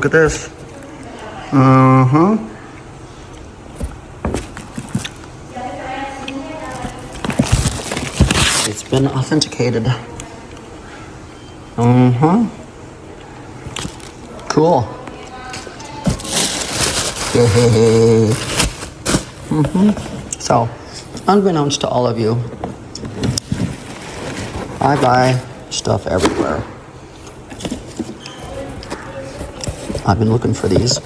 at this. Uh-huh. It's been authenticated. Uh-huh. Cool. So, unbeknownst to all of you, I buy stuff everywhere. I've been looking for these.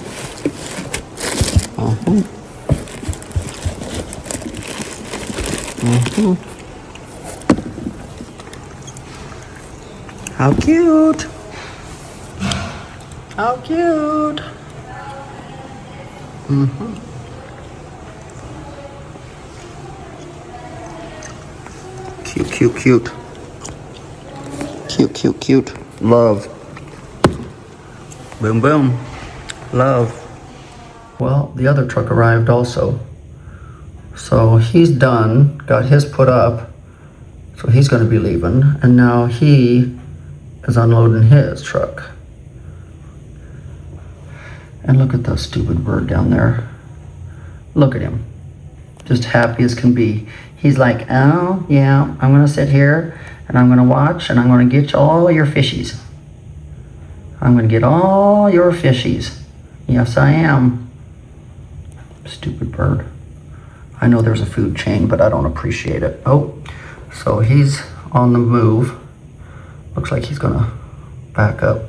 How cute! How cute! Cute, cute, cute. Cute, cute, cute. Love. Boom, boom. Love. Well, the other truck arrived also. So he's done, got his put up. So he's going to be leaving. And now he is unloading his truck. And look at that stupid bird down there. Look at him. Just happy as can be. He's like, oh, yeah, I'm going to sit here and I'm going to watch and I'm going to get all your fishies. I'm going to get all your fishies. Yes, I am. Stupid bird. I know there's a food chain, but I don't appreciate it. Oh, so he's on the move. Looks like he's going to back up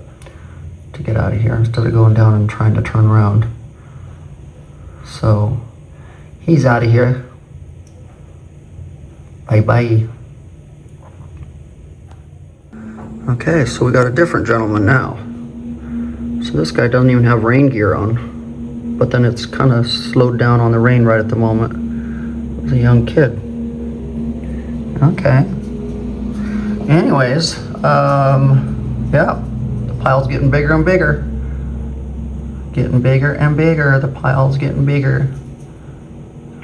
to get out of here instead of going down and trying to turn around. So he's out of here. Bye-bye. Okay, so we got a different gentleman now. So this guy doesn't even have rain gear on, but then it's kind of slowed down on the rain right at the moment. He's a young kid. Okay. Anyways, yeah, the pile's getting bigger and bigger. Getting bigger and bigger. The pile's getting bigger.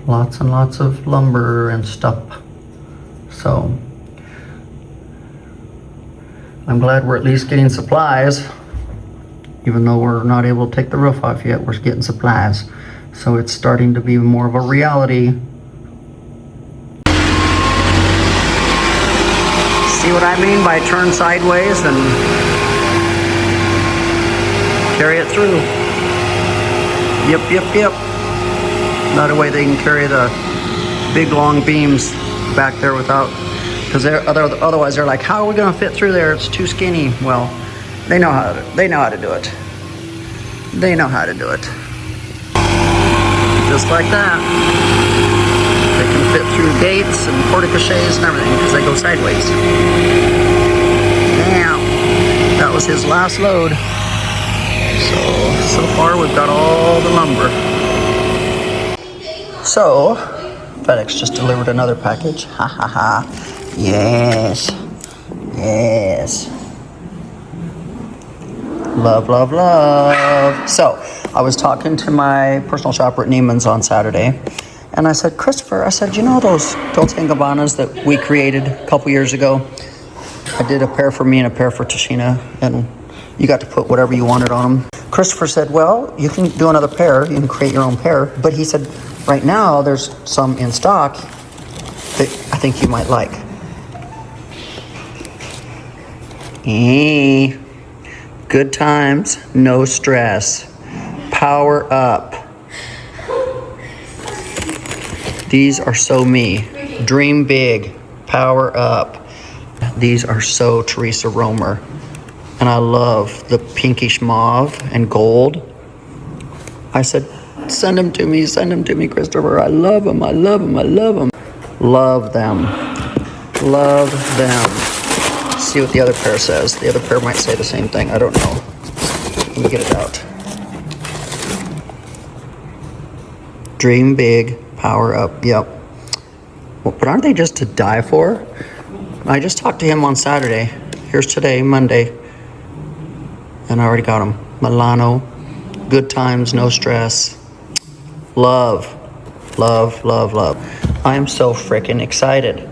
Lots and lots of lumber and stuff. So I'm glad we're at least getting supplies. Even though we're not able to take the roof off yet, we're getting supplies. So it's starting to be more of a reality. See what I mean by turn sideways and carry it through. Yep, yep, yep. That way they can carry the big long beams back there without, because otherwise they're like, how are we gonna fit through there? It's too skinny. Well, they know how to do it. They know how to do it. Just like that. They can fit through gates and porticoches and everything because they go sideways. Now, that was his last load. So far we've got all the lumber. So, FedEx just delivered another package. Ha ha ha. Yes. Yes. Love, love, love. So, I was talking to my personal shopper at Neiman's on Saturday, and I said, Christopher, I said, you know those Dolce & Gabbanas that we created a couple years ago? I did a pair for me and a pair for Tashina, and you got to put whatever you wanted on them. Christopher said, well, you can do another pair, you can create your own pair, but he said, right now there's some in stock that I think you might like. Good times, no stress. Power up. These are so me. Dream big. Power up. These are so Theresa Roemer. And I love the pinkish mauve and gold. I said, send them to me, Christopher. I love them, I love them, I love them. Love them. Love them. See what the other pair says. The other pair might say the same thing. I don't know. Let me get it out. Dream big, power up. Yep. Well, but aren't they just to die for? I just talked to him on Saturday. Here's today, Monday. And I already got them. Milano. Good times, no stress. Love. Love, love, love. I am so freaking excited.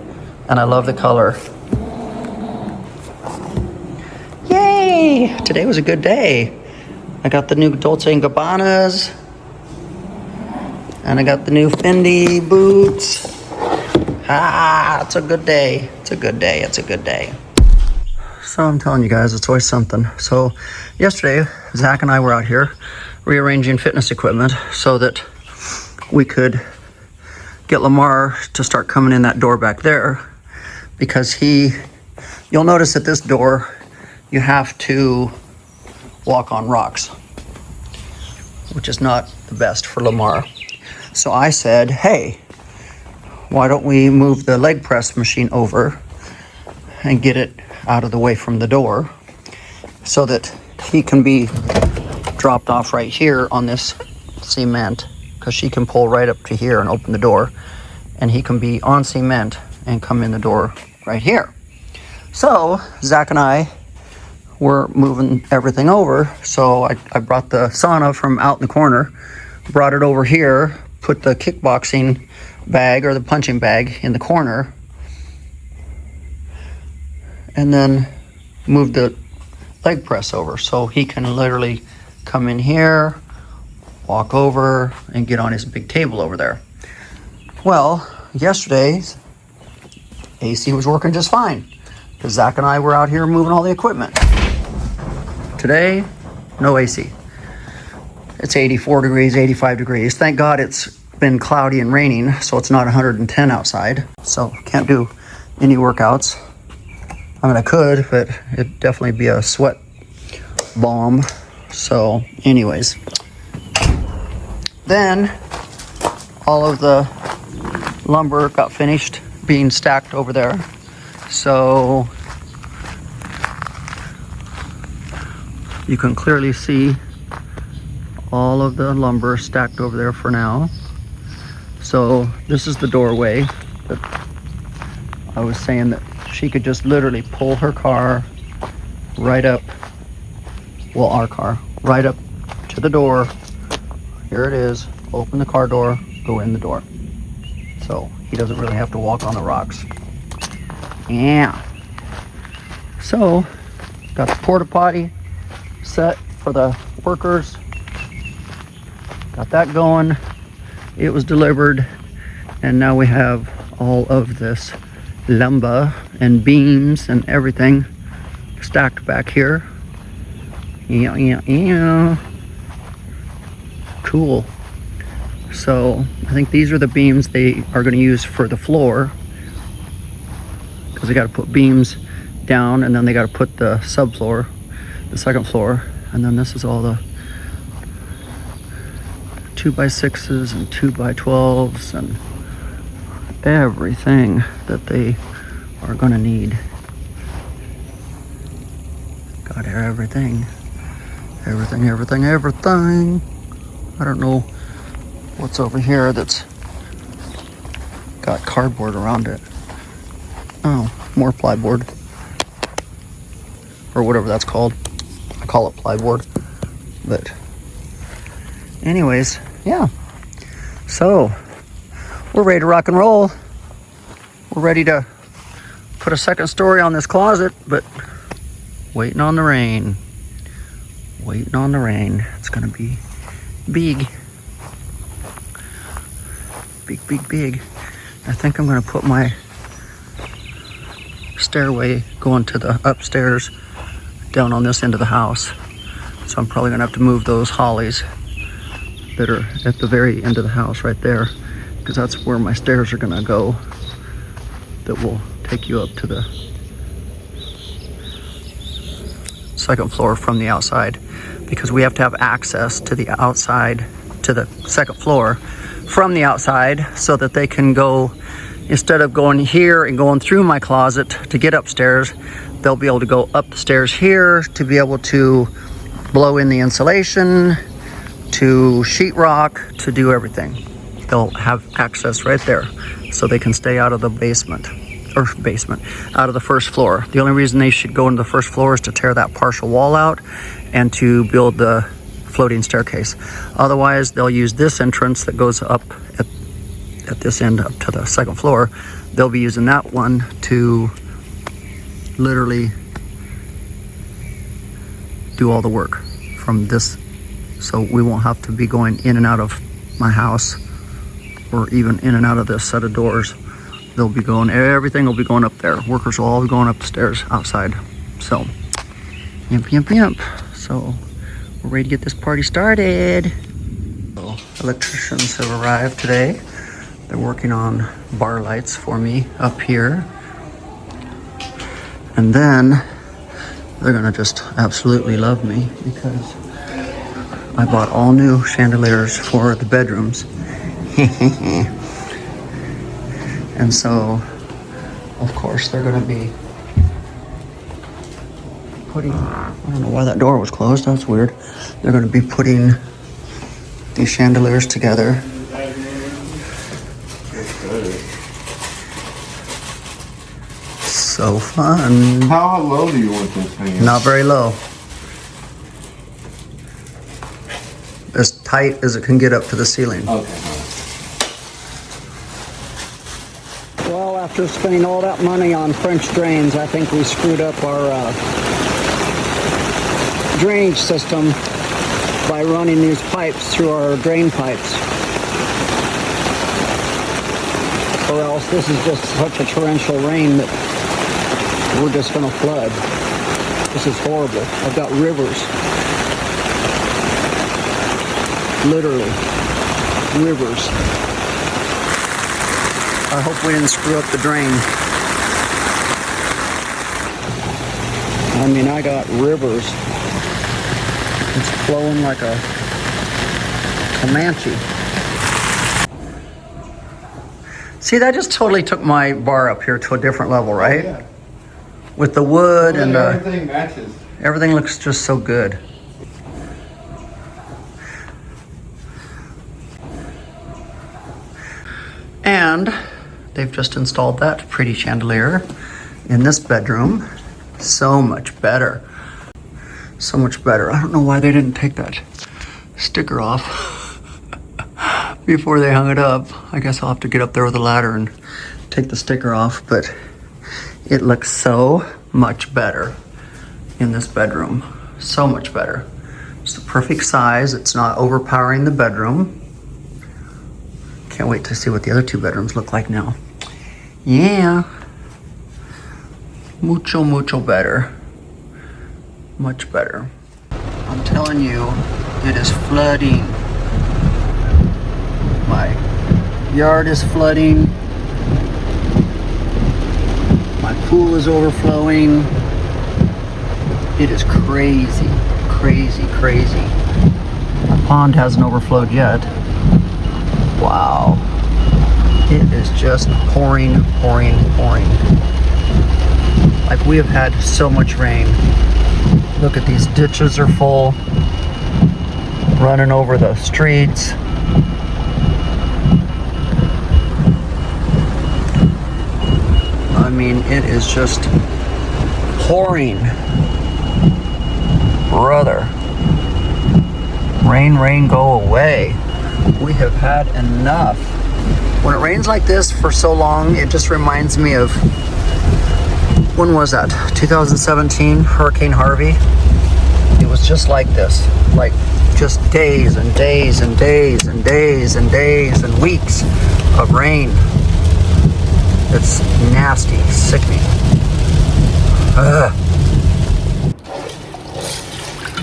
And I love the color. Yay! Today was a good day. I got the new Dolce & Gabbanas. And I got the new Fendi boots. It's a good day. It's a good day. It's a good day. So I'm telling you guys, it's always something. So yesterday, Zach and I were out here rearranging fitness equipment so that we could get Lamar to start coming in that door back there, because you'll notice at this door, you have to walk on rocks, which is not the best for Lamar. So I said, hey, why don't we move the leg press machine over and get it out of the way from the door so that he can be dropped off right here on this cement, because she can pull right up to here and open the door, and he can be on cement and come in the door right here. So Zach and I were moving everything over. So I brought the sauna from out in the corner, brought it over here, put the kickboxing bag or the punching bag in the corner, and then moved the leg press over so he can literally come in here, walk over, and get on his big table over there. Well, yesterday's AC was working just fine because Zach and I were out here moving all the equipment. Today, no AC. It's 84 degrees, 85 degrees. Thank God it's been cloudy and raining, so it's not 110 outside. So can't do any workouts. I mean, I could, but it'd definitely be a sweat bomb. So anyways, then all of the lumber got finished being stacked over there. So you can clearly see all of the lumber stacked over there for now. So this is the doorway that I was saying that she could just literally pull her car right up, well, our car, right up to the door. Here it is, open the car door, go in the door. So he doesn't really have to walk on the rocks. Yeah. So, got the porta potty set for the workers. Got that going. It was delivered, and now we have all of this lumber and beams and everything stacked back here. Yeah. Cool. So I think these are the beams they are going to use for the floor, because they got to put beams down, and then they got to put the subfloor, the second floor, and then this is all the 2x6s and 2x12s and everything that they are going to need. Got everything. I don't know what's over here that's got cardboard around it. Oh, more plyboard, or whatever that's called. I call it plyboard, but anyways, yeah. So we're ready to rock and roll. We're ready to put a second story on this closet, but waiting on the rain. It's gonna be big. Big. I think I'm gonna put my stairway going to the upstairs down on this end of the house. So I'm probably gonna have to move those hollies that are at the very end of the house right there, because that's where my stairs are gonna go, that will take you up to the second floor from the outside, because we have to have access to the outside, to the second floor from the outside, so that they can go, instead of going here and going through my closet to get upstairs, they'll be able to go up the stairs here to be able to blow in the insulation, to sheetrock, to do everything. They'll have access right there, so they can stay out of the basement, out of the first floor. The only reason they should go into the first floor is to tear that partial wall out and to build the floating staircase. Otherwise, they'll use this entrance that goes up at this end up to the second floor. They'll be using that one to literally do all the work from this So we won't have to be going in and out of my house or even in and out of this set of doors. They'll be going, everything will be going up there. Workers will all be going upstairs outside. So, yimp. So we're ready to get this party started. So, electricians have arrived today. They're working on bar lights for me up here. And then they're gonna just absolutely love me because I bought all new chandeliers for the bedrooms. And so, of course, they're gonna be putting, I don't know why that door was closed, that's weird. They're gonna be putting these chandeliers together. So fun. How low do you want this hanging? Not very low. As tight as it can get up to the ceiling. Okay. Well, after spending all that money on French drains, I think we screwed up our drainage system by running these pipes through our drain pipes. Or else this is just such a torrential rain that we're just gonna flood. This is horrible. I've got rivers. Literally, rivers. I hope we didn't screw up the drain. I mean, I got rivers. It's flowing like a Comanche. See, that just totally took my bar up here to a different level, right? Yeah. With the wood and everything matches. everything looks just so good. And they've just installed that pretty chandelier in this bedroom. So much better. So much better. I don't know why they didn't take that sticker off before they hung it up. I guess I'll have to get up there with a ladder and take the sticker off, but it looks so much better in this bedroom. So much better. It's the perfect size. It's not overpowering the bedroom. Can't wait to see what the other two bedrooms look like now. Yeah. Mucho better. Much better. I'm telling you, it is flooding. My yard is flooding. My pool is overflowing. It is crazy. My pond hasn't overflowed yet. Wow. It is just pouring. Like, we have had so much rain. Look at these ditches are full. Running over the streets. I mean, it is just pouring. Brother. Rain, go away. We have had enough. When it rains like this for so long, it just reminds me of, when was that? 2017, Hurricane Harvey. It was just like this. Like, just days and weeks of rain. It's nasty, sickening. Ugh.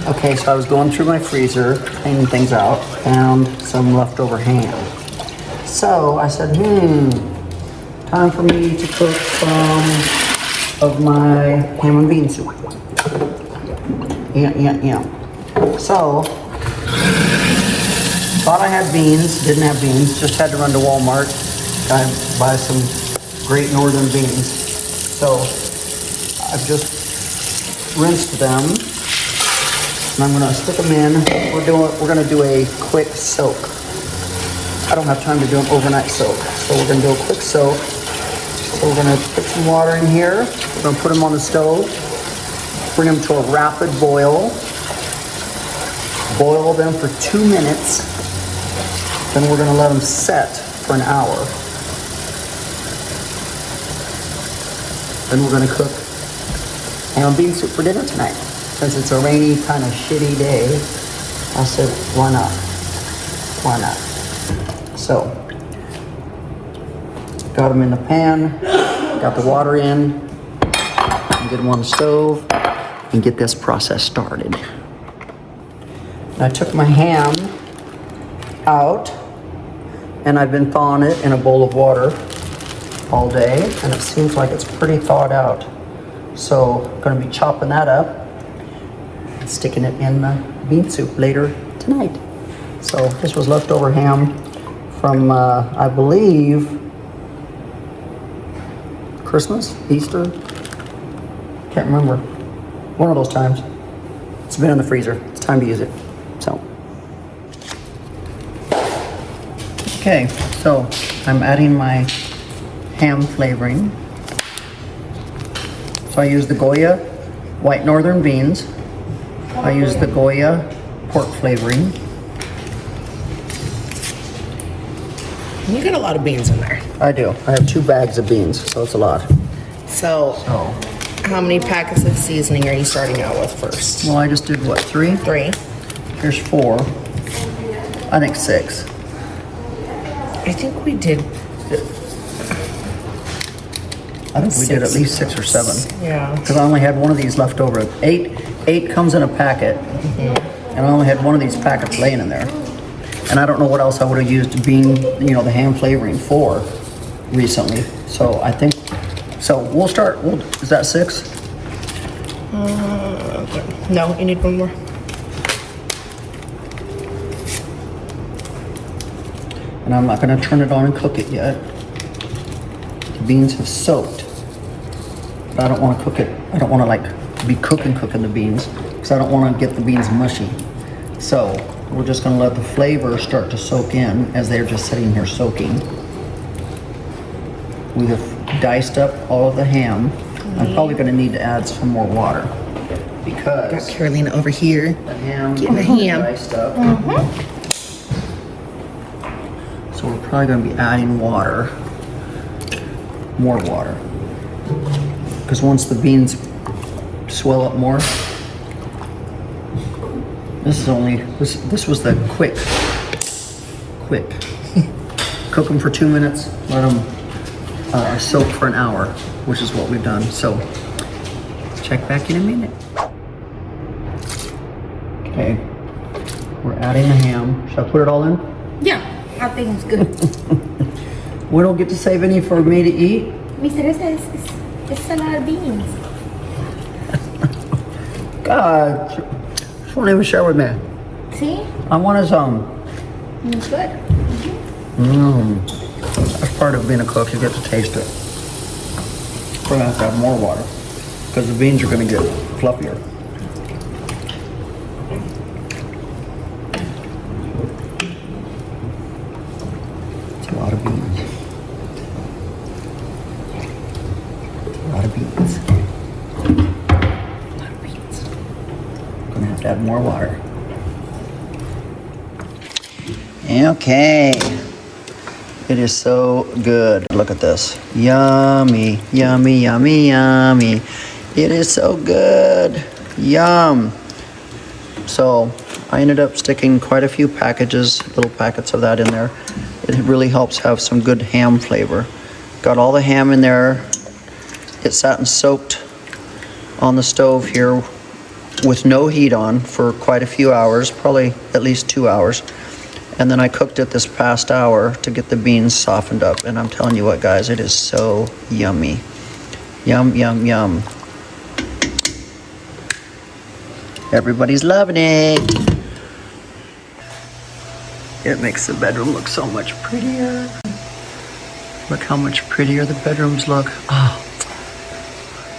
Okay, so I was going through my freezer, cleaning things out, found some leftover ham. So I said, time for me to cook some of my ham and bean soup. Yeah. So, thought I had beans, didn't have beans, just had to run to Walmart, buy some Great Northern beans. So, I've just rinsed them, and I'm gonna stick them in. We're gonna do a quick soak. I don't have time to do an overnight soak, so we're gonna do a quick soak. So we're gonna put some water in here. We're gonna put them on the stove, bring them to a rapid boil. Boil them for 2 minutes. Then we're gonna let them set for an hour. Then we're gonna cook ham and bean soup for dinner tonight. Since it's a rainy, kind of shitty day, I said, why not? Why not? So, got them in the pan, got the water in, and get them on the stove, and get this process started. And I took my ham out, and I've been thawing it in a bowl of water all day, and it seems like it's pretty thawed out. So I'm gonna be chopping that up and sticking it in the bean soup later tonight. So this was leftover ham from, I believe, Christmas, Easter, can't remember. One of those times. It's been in the freezer. It's time to use it. So. Okay, so I'm adding my ham flavoring. So I use the Goya white northern beans. I use the Goya pork flavoring. You get a lot of beans in there. I do. I have 2 bags of beans, so it's a lot. So, how many packets of seasoning are you starting out with first? Well, I just did what, 3? 3. Here's 4. I think 6. I think we did. I think we did at least 6 or 7. Yeah. Because I only had one of these left over. 8 comes in a packet, and I only had one of these packets laying in there. And I don't know what else I would have used the ham flavoring for recently. So I think, so we'll start, is that 6? No, you need one more. And I'm not gonna turn it on and cook it yet. The beans have soaked. But I don't wanna cook it, I don't wanna be cooking the beans, because I don't wanna get the beans mushy. So we're just gonna let the flavor start to soak in as they're just sitting here soaking. We have diced up all of the ham. I'm probably gonna need to add some more water because Got Carolina over here. the ham Getting the is ham. diced up. So we're probably gonna be adding water, more water. Because once the beans swell up more, this was the quick. Cook them for 2 minutes, let them soak for an hour, which is what we've done. So check back in a minute. Okay, we're adding the ham. Should I put it all in? Yeah, I think it's good. We don't get to save any for me to eat. Miss Teresa, it's a lot of beans. God, she won't even share with me. See? I want some. It's good. That's part of being a cook. You get to taste it. We're gonna have to have more water because the beans are gonna get fluffier. It's a lot of beans. A lot of beans. A lot of beans. Gonna have to add more water. Okay. It is so good. Look at this. Yummy, yummy, yummy, yummy. It is so good. Yum. So I ended up sticking quite a few little packets of that in there. It really helps have some good ham flavor. Got all the ham in there. It sat and soaked on the stove here with no heat on for quite a few hours, probably at least 2 hours. And then I cooked it this past hour to get the beans softened up. And I'm telling you what, guys, it is so yummy. Yum, yum, yum. Everybody's loving it. It makes the bedroom look so much prettier. Look how much prettier the bedrooms look. Oh,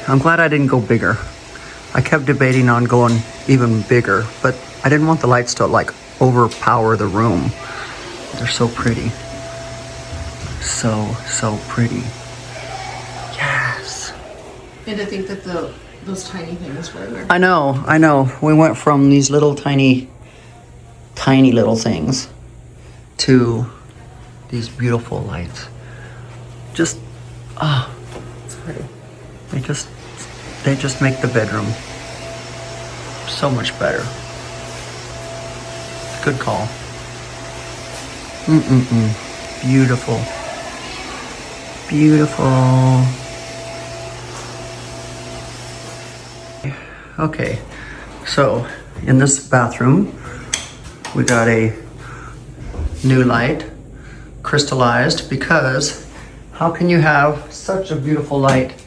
I'm glad I didn't go bigger. I kept debating on going even bigger, but I didn't want the lights to overpower the room. They're so pretty. So pretty. Yes. And to think that those tiny things were there. I know. We went from these little tiny little things to these beautiful lights. Just, It's pretty. they just make the bedroom so much better. Good call. Beautiful. Beautiful. Okay, so in this bathroom, we got a new light, crystallized, because how can you have such a beautiful light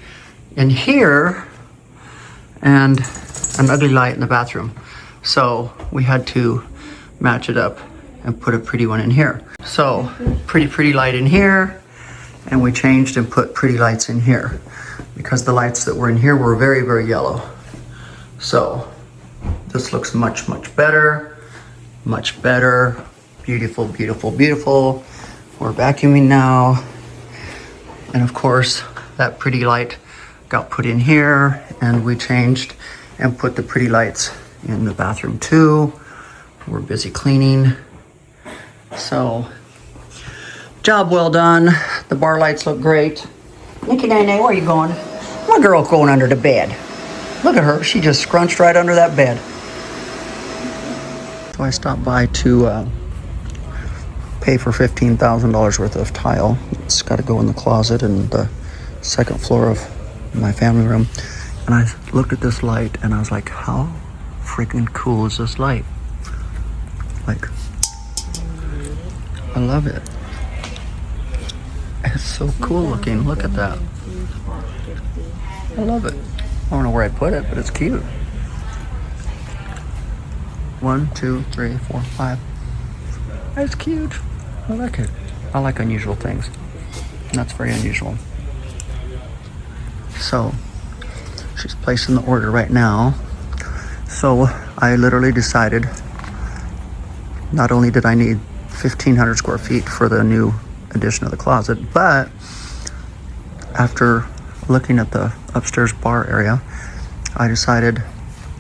in here and an ugly light in the bathroom? So we had to match it up and put a pretty one in here. So pretty light in here, and we changed and put pretty lights in here because the lights that were in here were very yellow. So this looks much better, much better. Beautiful. We're vacuuming now. And of course, that pretty light got put in here, and we changed and put the pretty lights in the bathroom too. We're busy cleaning. So, job well done. The bar lights look great. Nikki Nene, where are you going? My girl going under the bed. Look at her, she just scrunched right under that bed. So I stopped by to pay for $15,000 worth of tile. It's got to go in the closet and the second floor of my family room. And I looked at this light and I was like, how freaking cool is this light? Like, I love it. It's so cool looking. Look at that. I love it. I don't know where I'd put it, but it's cute. 1, 2, 3, 4, 5. It's cute. I like it. I like unusual things. That's very unusual. So, she's placing the order right now. So, I literally decided, not only did I need 1,500 square feet for the new addition of the closet, but after looking at the upstairs bar area, I decided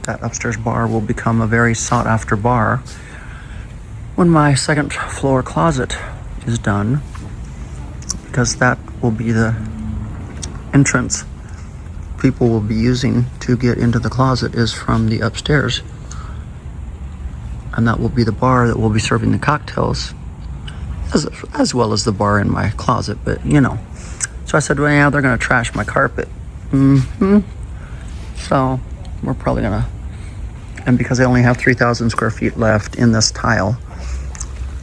that upstairs bar will become a very sought after bar when my second floor closet is done, because that will be the entrance people will be using to get into the closet is from the upstairs, and that will be the bar that will be serving the cocktails as well as the bar in my closet. But you know, so I said, well, yeah, they're gonna trash my carpet. So we're probably gonna, and because I only have 3,000 square feet left in this tile,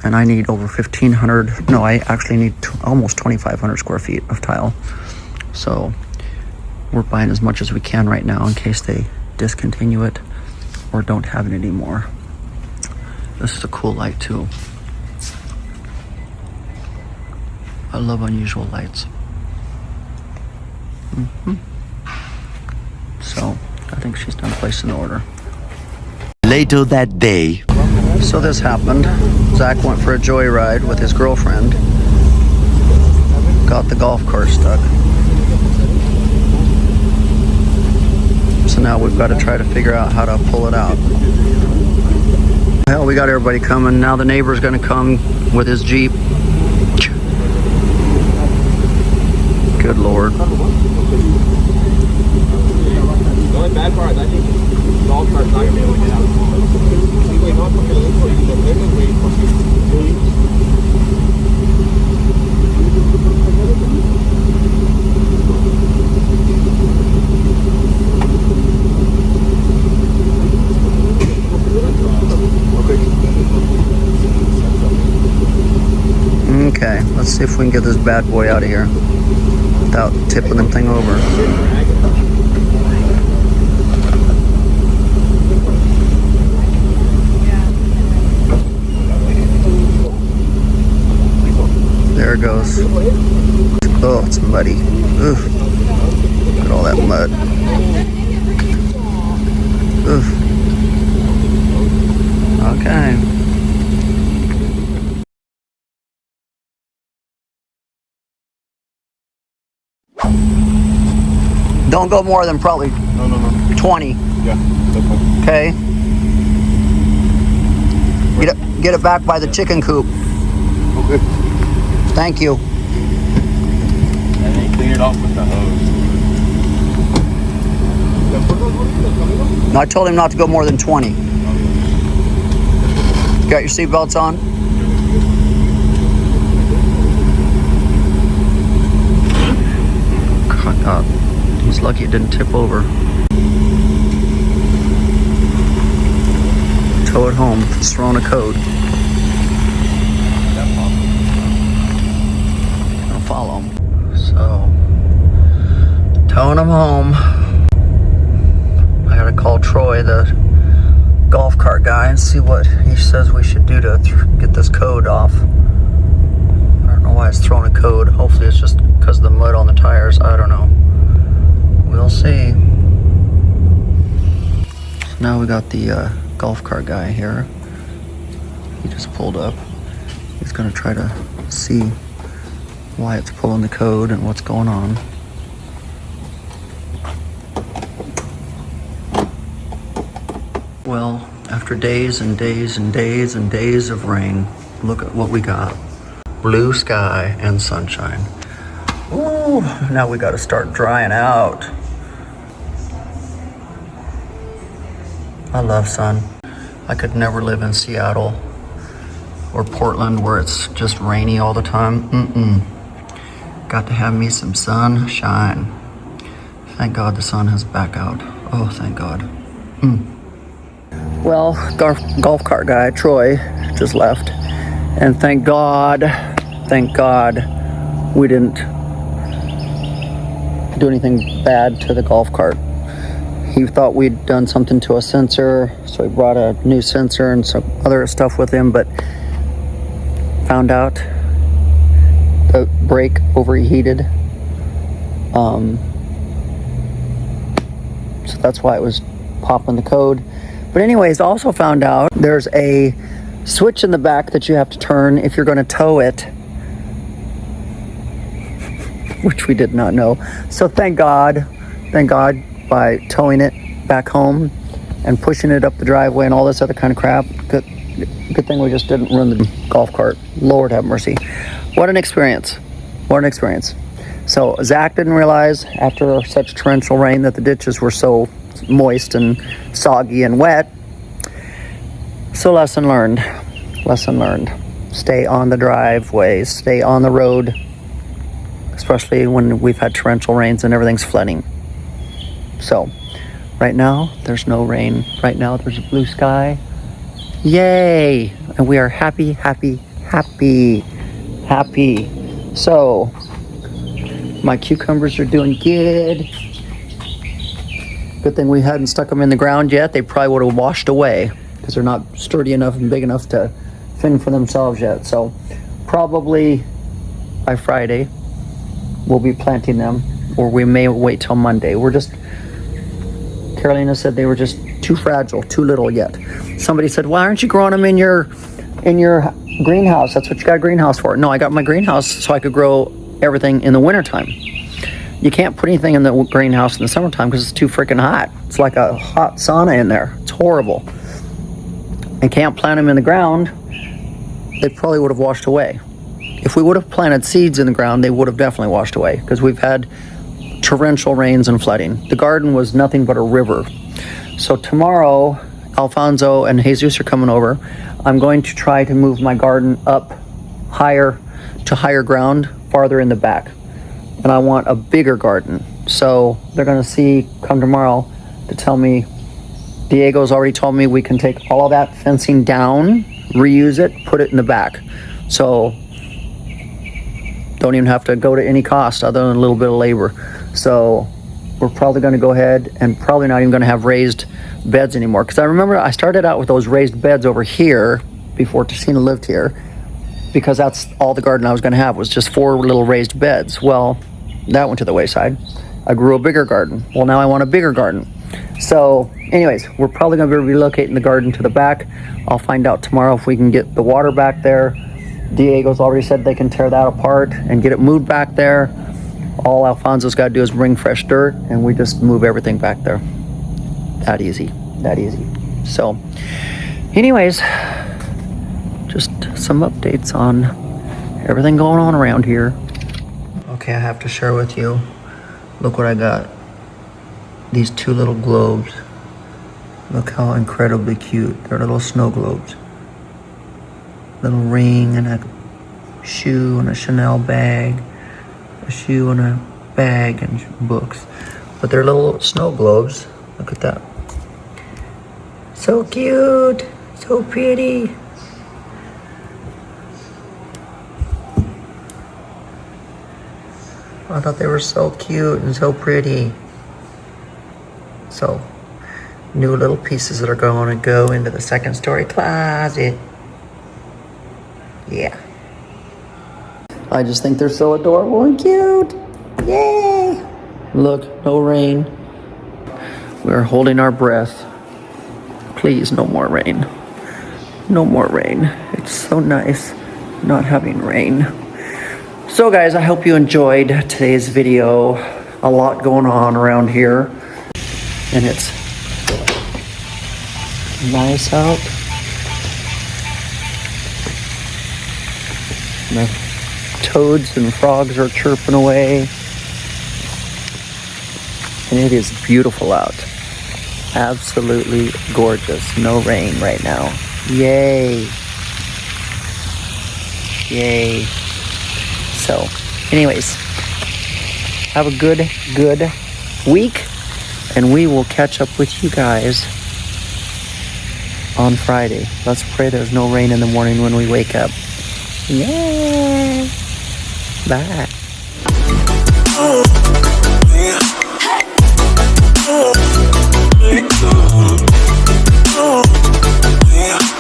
and I need over 1,500, no, I actually need almost 2,500 square feet of tile. So we're buying as much as we can right now in case they discontinue it or don't have it anymore. This is a cool light too. I love unusual lights. So I think she's done placing the order. Later that day. So this happened. Zach went for a joyride with his girlfriend. Got the golf cart stuck. So now we've got to try to figure out how to pull it out. Well, we got everybody coming. Now the neighbor's going to come with his Jeep. Good Lord. The only bad part is I think the golf cart's not going to be able to get out. Okay, let's see if we can get this bad boy out of here without tipping the thing over. There it goes. Oh, it's muddy. Oof. Look at all that mud. Oof. Okay. Don't go more than probably 20. Yeah, that's fine. Okay. Get it back by the chicken coop. Okay. Thank you. And then clean it off with the hose. No, I told him not to go more than 20. Okay. got your seatbelts on? He's lucky it didn't tip over. Tow it home. It's throwing a code. I'll follow him. So, towing him home. I gotta call Troy, the golf cart guy, and see what he says we should do to get this code off. I don't know why it's throwing a code. Hopefully it's just because of the mud on the tires. I don't know. We'll see. So now we got the golf cart guy here. He just pulled up. He's gonna try to see why it's pulling the code and what's going on. Well, after days and days and days and days of rain, look at what we got. Blue sky and sunshine. Ooh, now we gotta start drying out. I love sun. I could never live in Seattle or Portland where it's just rainy all the time. Got to have me some sunshine. Thank God the sun is back out. Oh, thank God. Well, golf cart guy, Troy, just left. And thank God we didn't do anything bad to the golf cart. He thought we'd done something to a sensor, so he brought a new sensor and some other stuff with him, but found out the brake overheated. So that's why it was popping the code. But anyways, also found out there's a switch in the back that you have to turn if you're going to tow it, which we did not know. So thank God, by towing it back home and pushing it up the driveway and all this other kind of crap. Good thing we just didn't run the golf cart. Lord have mercy. What an experience. What an experience. So Zach didn't realize after such torrential rain that the ditches were so moist and soggy and wet. So lesson learned. Lesson learned. Stay on the driveway. Stay on the road. Especially when we've had torrential rains and everything's flooding. So, right now, there's no rain. Right now, there's a blue sky. Yay! And we are happy, happy, happy, happy. So, my cucumbers are doing good. Good thing we hadn't stuck them in the ground yet. They probably would have washed away because they're not sturdy enough and big enough to fend for themselves yet. So, probably by Friday, we'll be planting them, or we may wait till Monday. Carolina said they were just too fragile, too little yet. Somebody said, why aren't you growing them in your greenhouse? That's what you got a greenhouse for. No, I got my greenhouse so I could grow everything in the wintertime. You can't put anything in the greenhouse in the summertime because it's too freaking hot. It's like a hot sauna in there. It's horrible. And can't plant them in the ground. They probably would have washed away. If we would have planted seeds in the ground, they would have definitely washed away because we've had torrential rains and flooding. The garden was nothing but a river. So tomorrow, Alfonso and Jesus are coming over. I'm going to try to move my garden up higher ground, farther in the back. And I want a bigger garden. So they're going to come tomorrow to tell me, Diego's already told me we can take all of that fencing down, reuse it, put it in the back. So don't even have to go to any cost other than a little bit of labor. So we're probably going to go ahead and probably not even going to have raised beds anymore. Because I remember I started out with those raised beds over here before Tessina lived here, because that's all the garden I was going to have was just 4 little raised beds. Well, that went to the wayside. I grew a bigger garden. Well, now I want a bigger garden. So anyways, we're probably going to be relocating the garden to the back. I'll find out tomorrow if we can get the water back there. Diego's already said they can tear that apart and get it moved back there. All Alfonso's got to do is bring fresh dirt and we just move everything back there. That easy. So anyways, just some updates on everything going on around here. Okay, I have to share with you. Look what I got. These 2 little globes. Look how incredibly cute. They're little snow globes. little ring and a shoe and a Chanel bag, a shoe and a bag and books. But they're little snow globes. Look at that. So cute, so pretty. I thought they were so cute and so pretty. So, new little pieces that are going to go into the second story closet. Yeah. I just think they're so adorable and cute. Yay! Look, no rain. We're holding our breath. Please, no more rain. No more rain. It's so nice not having rain. So guys, I hope you enjoyed today's video. A lot going on around here. And it's nice out. The toads and frogs are chirping away. And it is beautiful out. Absolutely gorgeous. No rain right now. Yay. Yay. So, anyways, have a good week. And we will catch up with you guys on Friday. Let's pray there's no rain in the morning when we wake up. Yeah. Bye. Yeah.